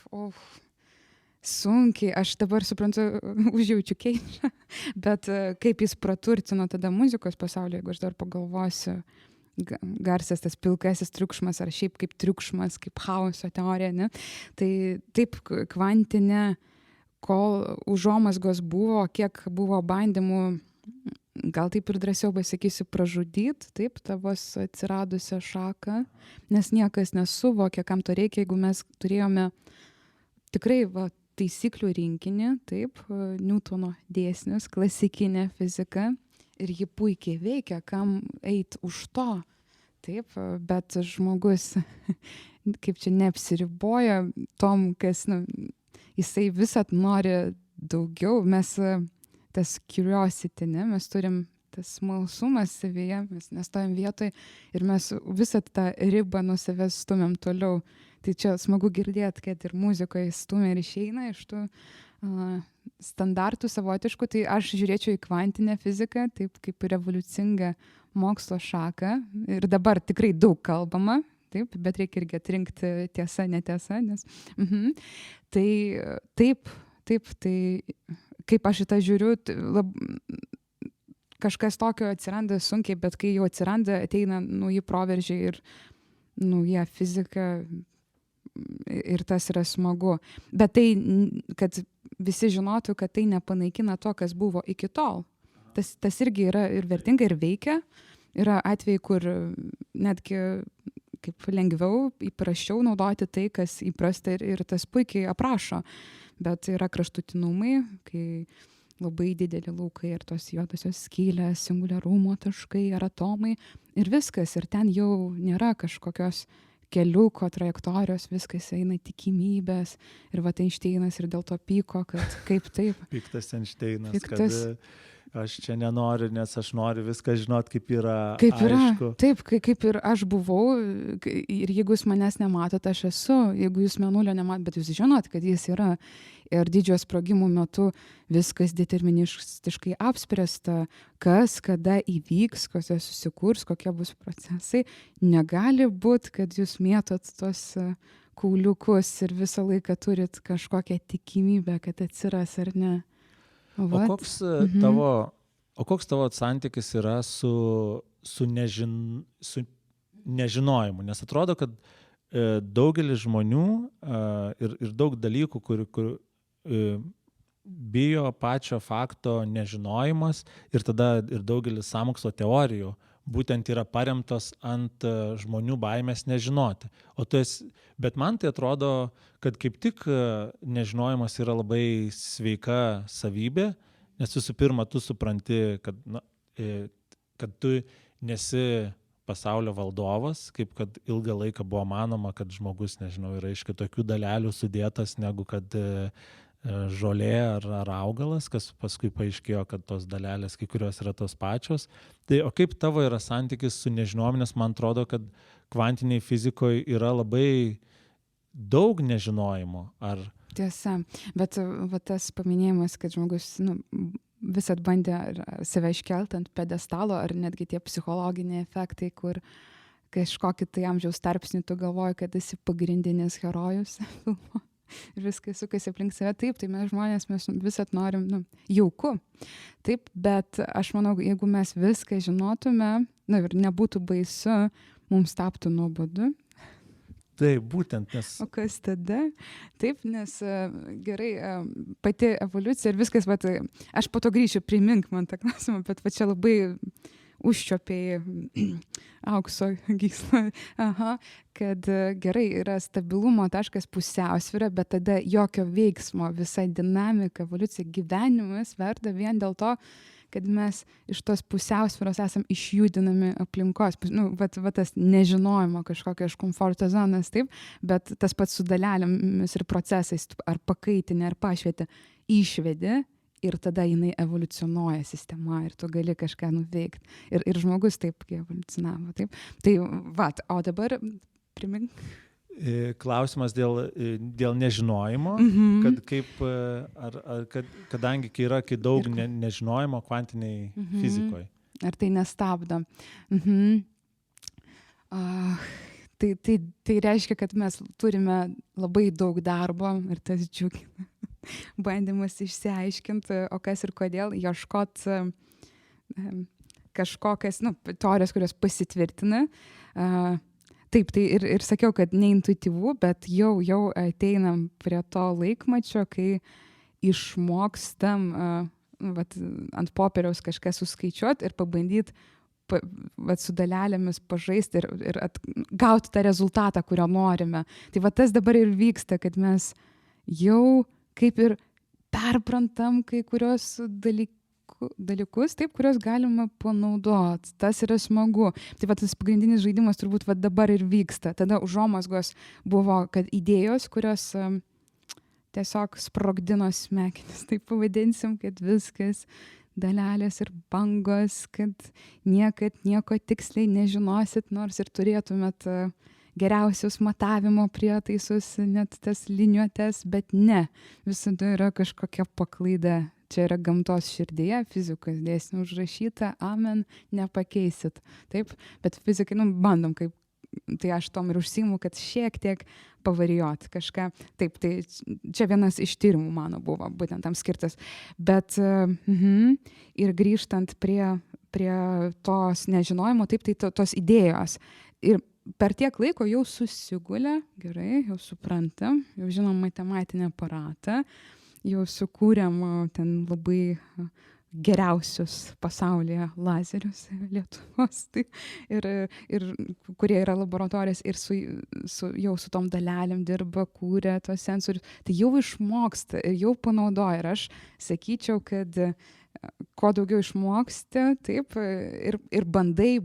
sunkiai, aš dabar suprantu, užjaučiu Keidžą, bet kaip jis praturtino tada muzikos pasaulį, jeigu aš dar pagalvosiu, garsas, tas pilkasis triukšmas, ar šiaip kaip triukšmas, kaip chaoso teorija, ne? Tai taip kvantinė, kol užuomazgos buvo, kiek buvo bandymų, gal taip ir drąsiau pasakysiu, pražudyti, taip, tavos atsiradusią šaką, nes niekas nesuvokė, kam to reikia, jeigu mes turėjome tikrai taisyklių rinkinį, taip, Niutono dėsnius, klasikinė fizika, ir ji puikiai veikia, kam eit už to, taip, bet žmogus, kaip čia neapsiriboja tom, kas, jisai visat nori daugiau, mes tas curiosity, ne, mes turim tas smalsumas savyje, mes nestojam vietoj ir mes visą tą ribą nuo savęs stumiam toliau. Tai čia smagu girdėti, kad ir muzikoje stumia ir išeina iš tų standartų savotiškų, tai aš žiūrėčiau į kvantinę fiziką, taip kaip revoliucingą mokslo šaką. Ir dabar tikrai daug kalbama, taip, bet reikia irgi atrinkti tiesa, netiesa, nes... Tai taip, tai kaip aš šitą žiūriu, kažkas tokio atsiranda sunkiai, bet kai jau atsiranda, ateina nauji proveržiai ir nauja fizika ir tas yra smagu. Bet tai, kad visi žinotų, kad tai nepanaikina to, kas buvo iki tol. Tas irgi yra ir vertinga, ir veikia. Yra atvejai, kur netgi kaip lengviau, įprasčiau naudoti tai, kas įprasta ir tas puikiai aprašo. Bet yra kraštutinumai, kai labai dideli laukai ir tos juodosios skylės, singuliarumo taškai ar atomai ir viskas. Ir ten jau nėra kažkokios keliuko trajektorijos, viskas eina tikimybės ir va Einšteinas ir dėl to pyko, kad kaip taip. Piktas Einšteinas, kad aš čia nenoriu, nes aš noriu viską žinot, kaip yra aišku. Taip, kaip ir aš buvau ir jeigu jūs manęs nematot, aš esu, jeigu jūs Mėnulio nematot, bet jūs žinot, kad jis yra. Ir didžiojo sprogimų metu viskas deterministiškai apspręsta, kas, kada įvyks, kas susikurs, kokie bus procesai. Negali būti, kad jūs mėtot tos kauliukus ir visą laiką turit kažkokią tikimybę, kad atsiras ar ne. O koks tavo santykis yra su nežinojimu? Nes atrodo, kad daugelis žmonių ir daug dalykų, kur bijo pačio fakto nežinojimas ir tada ir daugelis sąmokslo teorijų būtent yra paremtos ant žmonių baimės nežinoti. Bet man tai atrodo, kad kaip tik nežinojimas yra labai sveika savybė, nes visų pirma, tu supranti, kad tu nesi pasaulio valdovas, kaip kad ilgą laiką buvo manoma, kad žmogus, nežinau, yra iš kitokių dalelių sudėtas negu kad žolė ar augalas, kas paskui paaiškėjo, kad tos dalelės kai kurios yra tos pačios. Tai o kaip tavo yra santykis su nežinojimu, nes man atrodo, kad kvantiniai fizikoje yra labai daug nežinojimo. Tiesa, bet tas paminėjimas, kad žmogus visat bandė save iškelti ant pedestalo, ar netgi tie psichologiniai efektai, kur kažkokį tai amžiaus tarpsnį tu galvoji, kad esi pagrindinis herojus filmo. Ir viskas sukasi aplink save. Taip, tai mes žmonės, mes visat norim jauku. Taip, bet aš manau, jeigu mes viską žinotume, ir nebūtų baisu, mums taptų nuobodu. Taip, būtent, nes... O kas tada? Taip, nes gerai, pati evoliucija ir viskas, bet aš po to grįšiu, primink man tą klausimą, bet čia labai užčiopėjai aukso gyslą, kad gerai yra stabilumo taškas pusiausvyra, bet tada jokio veiksmo, visa dinamika, evoliucija, gyvenimas verda vien dėl to, kad mes iš tos pusiausvyros esam išjudinami aplinkos, va tas nežinojimo kažkokia iš komforto zonas, taip, bet tas pats su dalelėmis ir procesais, ar pakaitinė, ar pašvietė, išvedi ir tada jinai evoliucionuoja sistema ir tu gali kažką nuveikti. Ir žmogus taip evoliucionavo, taip. Tai o dabar primink. Klausimas dėl nežinojimo, kad kaip, kadangi kai daug nežinojimo kvantiniai fizikoje. Ar tai nestabdo? Tai reiškia, kad mes turime labai daug darbo ir tas džiugina. Bandymas išsiaiškinti, o kas ir kodėl, ieškot kažkokias teorijos, kurios pasitvirtina. Taip, tai ir sakiau, kad neintuityvu, bet jau ateinam prie to laikmačio, kai išmokstam ant popieriaus kažką suskaičiuoti ir pabandyti su dalelėmis pažaisti ir gauti tą rezultatą, kurio norime. Tai tas dabar ir vyksta, kad mes jau kaip ir perprantam kai kurios dalykus, taip, kurios galima panaudoti. Tas yra smagu. Tai tas pagrindinis žaidimas turbūt dabar ir vyksta. Tada užuomazgos buvo, kad idėjos, kurios tiesiog sprogdino smegenis, taip pavadinsim, kad viskas, dalelės ir bangos, kad niekad nieko tiksliai nežinosit, nors ir turėtumėt geriausius matavimo prietaisus, net tas liniuotes, bet ne, visada yra kažkokia paklaida. Čia yra gamtos širdyje, fizikos dėsnių užrašyta, amen, nepakeisit. Taip, bet fizikai, bandom, kaip, tai aš tom ir užsiimu, kad šiek tiek pavarijuot kažką. Taip, tai čia vienas iš tyrimų mano buvo, būtent tam skirtas. Bet ir grįžtant prie tos nežinojimo, taip, tai tos idėjos. Ir per tiek laiko jau susigulė, gerai, jau suprantam, jau žinom matematinį aparatą, jau sukūrėm ten labai geriausius pasaulyje lazerius Lietuvos, tai, ir kurie yra laboratorijos ir jau su tom dalelėm dirba, kūrė tos sensorius, tai jau išmoksta ir jau panaudoja. Ir aš sakyčiau, kad kuo daugiau išmoksti, taip, ir bandai,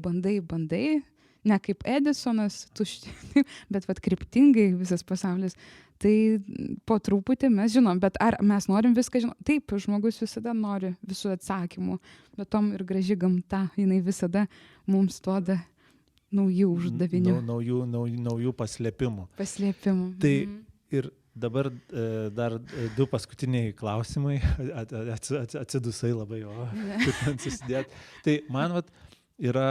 ne kaip Edisonas, tuščiai, bet kryptingai visas pasaulis. Tai po truputį mes žinom, bet ar mes norim viską žinoti? Taip, žmogus visada nori visų atsakymų, bet tom ir graži gamta, jinai visada mums duoda naujų uždavinių. Naujų paslėpimų. Tai ir dabar dar 2 paskutiniai klausimai, atsidusai labai, kaip man susidėt. Tai man yra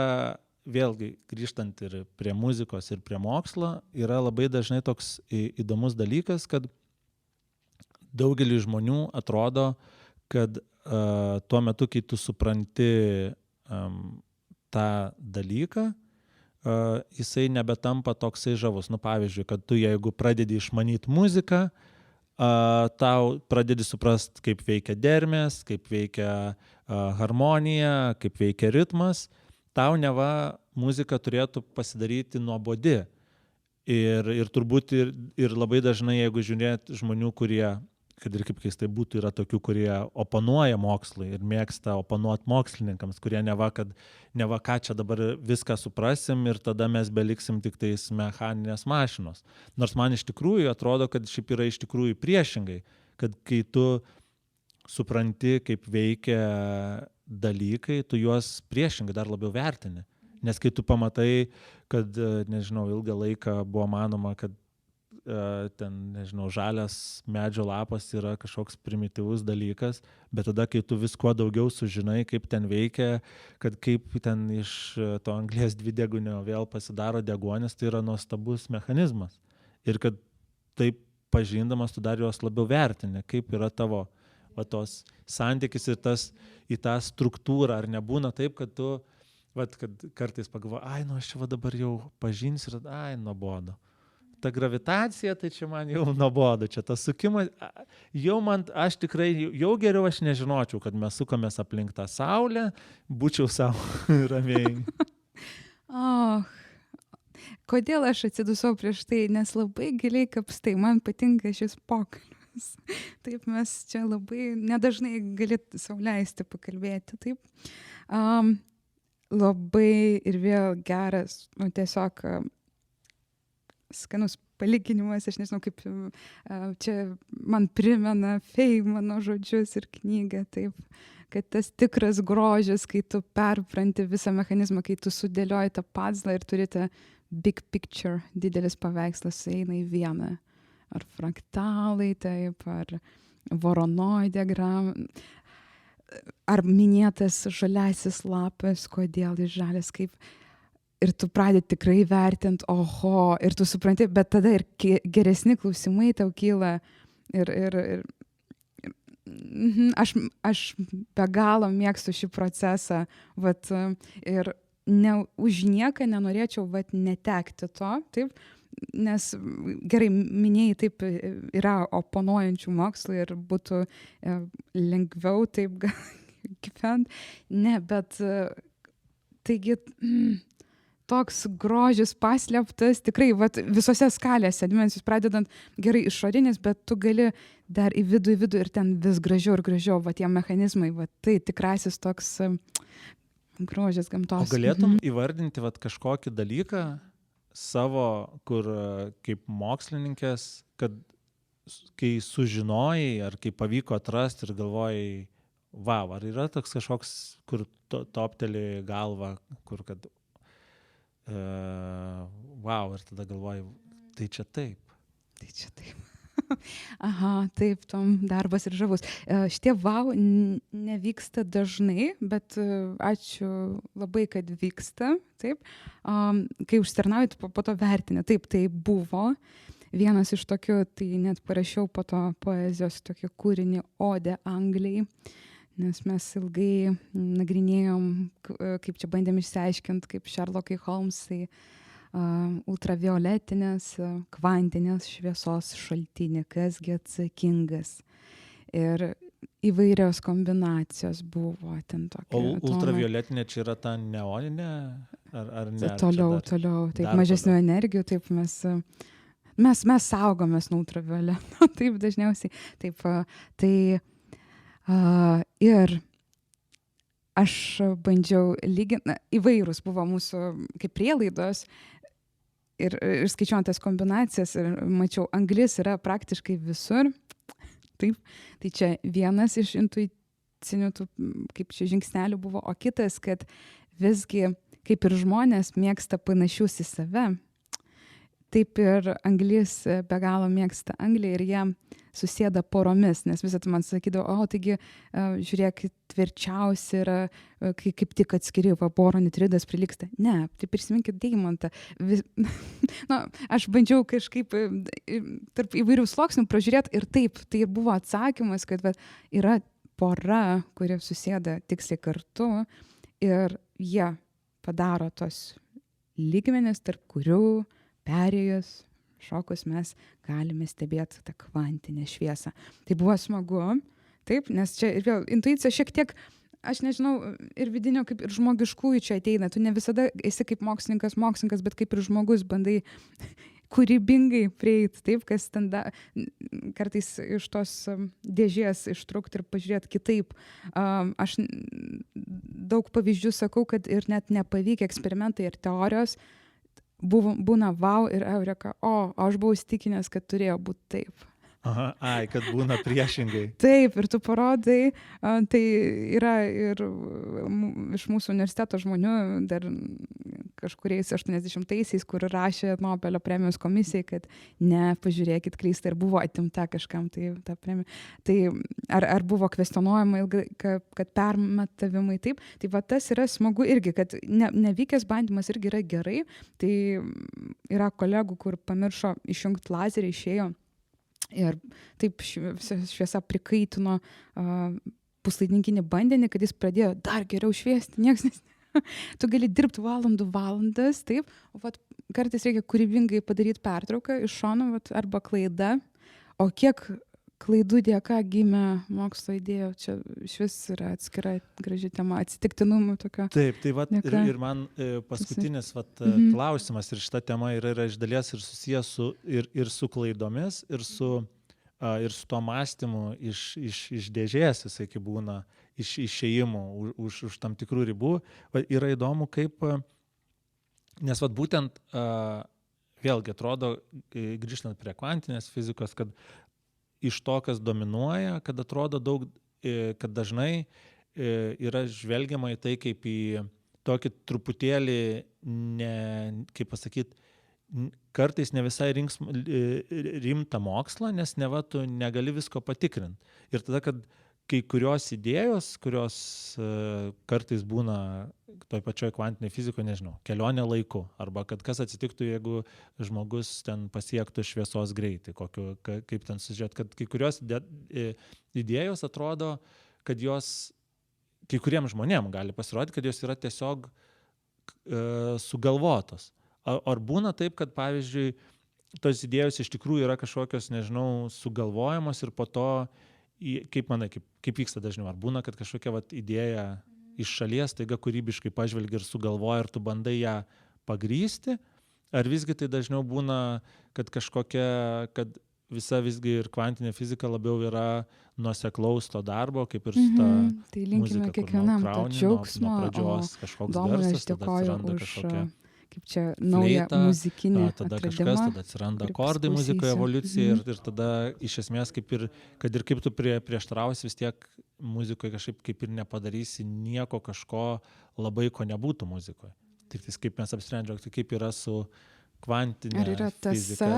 vėlgi, grįžtant ir prie muzikos ir prie mokslo, yra labai dažnai toks įdomus dalykas, kad daugelį žmonių atrodo, kad tuo metu, kai tu supranti tą dalyką, jisai nebetampa toksai žavus. Pavyzdžiui, kad tu jeigu pradedi išmanyti muziką, tau pradedi suprast, kaip veikia dermės, kaip veikia harmonija, kaip veikia ritmas, tau neva muzika turėtų pasidaryti nuobodi. Ir turbūt ir labai dažnai, jeigu žiūrėt žmonių, kurie, kad ir kaip keistai būtų, yra tokių, kurie oponuoja mokslui ir mėgsta oponuoti mokslininkams, kurie neva ką čia dabar viską suprasim ir tada mes beliksim tik tais mechaninės mašinos. Nors man iš tikrųjų atrodo, kad šiaip yra iš tikrųjų priešingai, kad kai tu supranti, kaip veikia dalykai, tu juos priešingai dar labiau vertini. Nes kai tu pamatai, kad, nežinau, ilgą laiką buvo manoma, kad žalias medžio lapas yra kažkoks primityvus dalykas, bet tada, kai tu vis kuo daugiau sužinai, kaip ten veikia, kad kaip ten iš to anglies dvideginio vėl pasidaro deguonis, tai yra nuostabus mechanizmas. Ir kad taip pažindamas, tu dar juos labiau vertini, kaip yra tavo tos santykis ir į tą struktūrą. Ar nebūna taip, kad tu kad kartais pagalvoji, aš čia dabar jau pažinsiu ir nuobodu. ta gravitacija, tai čia man jau nuobodu, čia tas sukimas, jau man, aš tikrai, jau geriau aš nežinočiau, kad mes sukomės aplink tą saulę, būčiau savo ramiai. Kodėl aš atsidusau prieš tai, nes labai giliai kapstai, man patinka šis pokalbis. Taip, mes čia labai nedažnai galėt sau leisti pakalbėti, taip. Labai ir vėl geras, tiesiog skanus palyginimas, aš nežinau, kaip čia man primena Feimano žodžius ir knygą, taip, kad tas tikras grožis, kai tu perpranti visą mechanizmą, kai tu sudėlioji tą puzzlą ir turite big picture, didelis paveikslas eina į vieną. Ar fraktalai, taip, ar Voronoj diagrama, ar minėtas žaliasis lapas, kodėl jis žalias, kaip. Ir tu pradedi tikrai vertinti, oho, ir tu supranti, bet tada ir geresni klausimai tau kyla. Aš be galo mėgstu šį procesą, vat, ir už nieką nenorėčiau netekti to, taip, nes gerai minėjai, taip, yra oponuojančių mokslų ir būtų lengviau taip gyventi, ne, bet taigi toks grožis paslėptas, tikrai visose skalėse, dimensijos pradedant gerai išorinis, bet tu gali dar į vidų ir ten vis gražiau ir gražiau, tie mechanizmai, tai tikrasis toks grožis gamtos. O galėtum įvardinti kažkokį dalyką savo, kur kaip mokslininkės, kad kai sužinojai, ar kai pavyko atrasti ir galvojai, ar yra toks kažkoks, kur topteli galva, kur kad ir tada galvoju, tai čia taip. Tai čia taip. Aha, taip, tom darbas ir žavus. Šitie nevyksta dažnai, bet ačiū labai, kad vyksta, taip. Kai užsitarnauji, po to vertini, taip, tai buvo. Vienas iš tokių, tai net parašiau po to poezijos tokį kūrinį Odė Anglijai. Nes mes ilgai nagrinėjom, kaip čia bandėm išsiaiškinti, kaip Sherlockai Holmesai ultravioletinės, kvantinės šviesos šaltinį, kasgi atsakingas. Ir įvairios kombinacijos buvo ten tokia. O ultravioletinė čia yra ta neoninė? Ar ne? Toliau, taip, mažesnių energijų, taip mes saugomės nuo ultravioleto, taip dažniausiai. Taip, tai ir aš bandžiau lyginti, įvairūs buvo mūsų kaip prielaidos ir skaičiuojant tas kombinacijas ir mačiau, anglis yra praktiškai visur. Taip, tai čia vienas iš intuicinių kaip čia žingsnelių buvo, o kitas, kad visgi kaip ir žmonės mėgsta panašius į save, taip ir anglis be galo mėgsta anglį ir jie susėda poromis, nes visą tai man sakydavo, taigi žiūrėk, tvirčiausi yra, kaip tik atskiri, boro nitridas prilygsta. Ne, tai prisiminkit deimantą. Aš bandžiau kažkaip tarp įvairių sluoksnių pražiūrėti ir taip, tai buvo atsakymas, kad yra pora, kurie susėda tiksliai kartu ir jie padaro tos lygmenis, tarp kurių perėjus šokus mes galime stebėti tą kvantinę šviesą. Tai buvo smagu, taip, nes čia ir vėl intuicija šiek tiek, aš nežinau, ir vidinio, kaip ir žmogiškųjų čia ateina. Tu ne visada esi kaip mokslininkas, bet kaip ir žmogus bandai kūrybingai prieiti, taip, kas ten kartais iš tos dėžės ištrukti ir pažiūrėti kitaip. Aš daug pavyzdžių sakau, kad ir net nepavykę eksperimentai ir teorijos būna ir eureka, aš buvau įsitikinęs, kad turėjo būti taip. Kad būna priešingai. Taip, ir tu parodai, tai yra ir iš mūsų universiteto žmonių dar kažkuriais 80-aisiais, kur rašė Nobelio premijos komisijai, kad ne, pažiūrėkit, klysta ir buvo atimta kažkam tai ta premija. Tai ar buvo kvestionuojama ilgai, kad permatavimai taip. Tai tas yra smagu irgi, kad nevykęs bandymas irgi yra gerai. Tai yra kolegų, kur pamiršo išjungti lazerį, išėjo. Ir taip šviesa prikaitino puslaidininkinį vandenį, kad jis pradėjo dar geriau šviesti. Tu gali dirbti valandas, taip, o kartais reikia kūrybingai padaryti pertrauką iš šono, vat, arba klaida, o kiek klaidų dėka gimė mokslo idėjų, čia šis yra atskira graži tema, atsitiktinumų tokio. Taip, tai vat, ir man paskutinis klausimas, ir šita tema yra iš dalies ir susijęs ir su klaidomis, ir su to mąstymu iš dėžės, jisai kaip būna, iš išėjimų, už tam tikrų ribų. Yra įdomu, kaip, nes vat būtent vėlgi atrodo, grįžtant prie kvantinės fizikos, kad iš to, kas dominuoja, kad atrodo daug, kad dažnai yra žvelgiama į tai kaip į tokį truputėlį, kaip pasakyti, kartais ne visai rimtą mokslą, nes neva tu negali visko patikrinti. Ir tada, kad kai kurios idėjos, kurios kartais būna toj pačioj kvantiniai fizikoje, nežinau, kelionė laiku, arba kad kas atsitiktų, jeigu žmogus ten pasiektų šviesos greitį, kaip ten sužiūrėt, kad kai kurios idėjos atrodo, kad jos, kai kuriems žmonėms gali pasirodyti, kad jos yra tiesiog sugalvotos. Ar būna taip, kad pavyzdžiui, tos idėjos iš tikrųjų yra kažkokios, nežinau, sugalvojamos ir po to, kaip manai, kaip vyksta dažniau? Ar būna, kad kažkokia idėja iš šalies taiga kūrybiškai pažvelgi ir sugalvoja ir tu bandai ją pagrįsti? Ar visgi tai dažniau būna, kad kad visa visgi ir kvantinė fizika labiau yra nuoseklaus to darbo, kaip ir su ta tai linkime muzika, kiekvienam to džiaugsmo, nuo pradžios kažkoks garsas, tada atsiranda kažkokia kaip čia nauja muzikinė tada atradimą, kažkas, tada atsiranda akordai muzikoje, evoliucija ir tada iš esmės kad ir kaip tu prieštarausi, vis tiek muzikoje kažkaip kaip ir nepadarysi nieko kažko labai, ko nebūtų muzikoje. Tik tai kaip mes apsprendžiam, tai kaip yra su kvantinė fizika,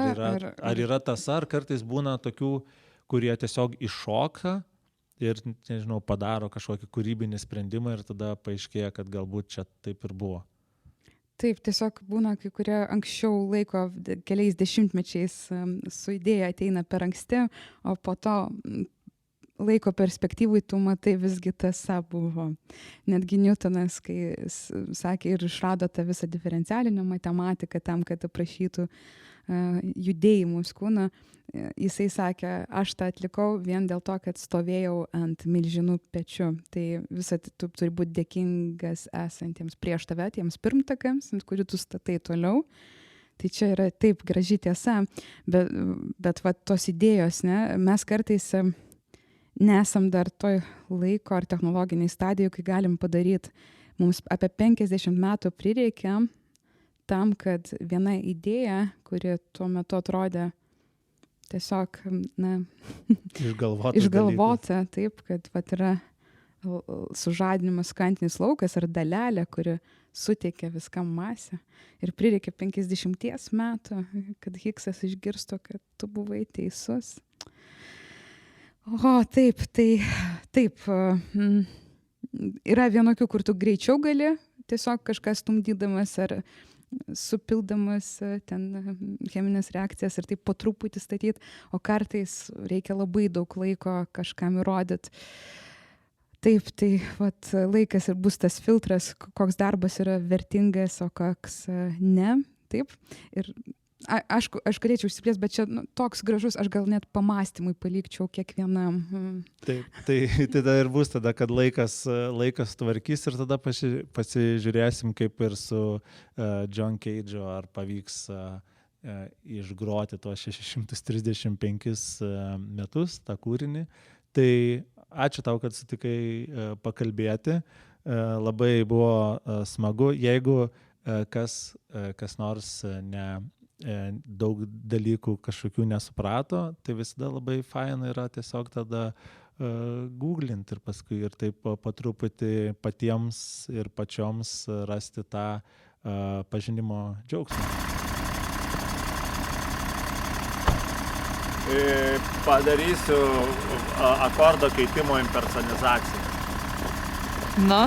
ar yra tasa, ar kartais būna tokių, kurie tiesiog iššoka ir, nežinau, padaro kažkokį kūrybinį sprendimą ir tada paaiškėja, kad galbūt čia taip ir buvo. Taip, tiesiog būna kai kurie anksčiau laiko keliais dešimtmečiais su idėja ateina per anksti, o po to laiko perspektyvui tu matai visgi tąsa buvo. Netgi Newtonas, kai sakė ir išrado tą visą diferencialinę matematiką tam, kad aprašytų judėjimus kūno, jisai sakė, aš tą atlikau vien dėl to, kad stovėjau ant milžinų pečių. Tai visą tu turi būti dėkingas esantiems prieš tave, tiems pirmtakams, ant kurių tu statai toliau. Tai čia yra taip graži tiesa, bet va, tos idėjos, ne, mes kartais nesam dar toj laiko ar technologiniai stadijų, kai galim padaryti. Mums apie 50 metų prireikia tam, kad viena idėja, kuri tuo metu atrodė tiesiog, na, išgalvota, taip, kad vat, yra sužadinimas kvantinis laukas ar dalelė, kuri suteikia viskam masę. Ir prireikia 50 metų, kad Higgsas išgirsto, kad tu buvai teisus. O, taip. Yra vienokių, kur tu greičiau gali, tiesiog kažkas stumdydamas ar supildamas ten cheminės reakcijas ir taip po truputį statyti, o kartais reikia labai daug laiko kažkam įrodyti. Taip, tai vat, laikas ir bus tas filtras, koks darbas yra vertingas, o koks ne. Taip. Ir aš galėčiau išsiplėsti, bet čia toks gražus, aš gal net pamastymui palikčiau kiekvienam. Taip, tai tada ir bus tada, kad laikas tvarkys ir tada pasižiūrėsim, kaip ir su John Cage'u, ar pavyks išgroti tuos 635 metus tą kūrinį. Tai ačiū tau, kad sutikai pakalbėti. Labai buvo smagu. Jeigu kas nors daug dalykų kažkokių nesuprato, tai visada labai faina yra tiesiog tada googlinti ir paskui ir taip po truputį patiems ir pačioms rasti tą pažinimo džiaugsmą. Padarysiu akordo keitimo impersonizaciją. Na?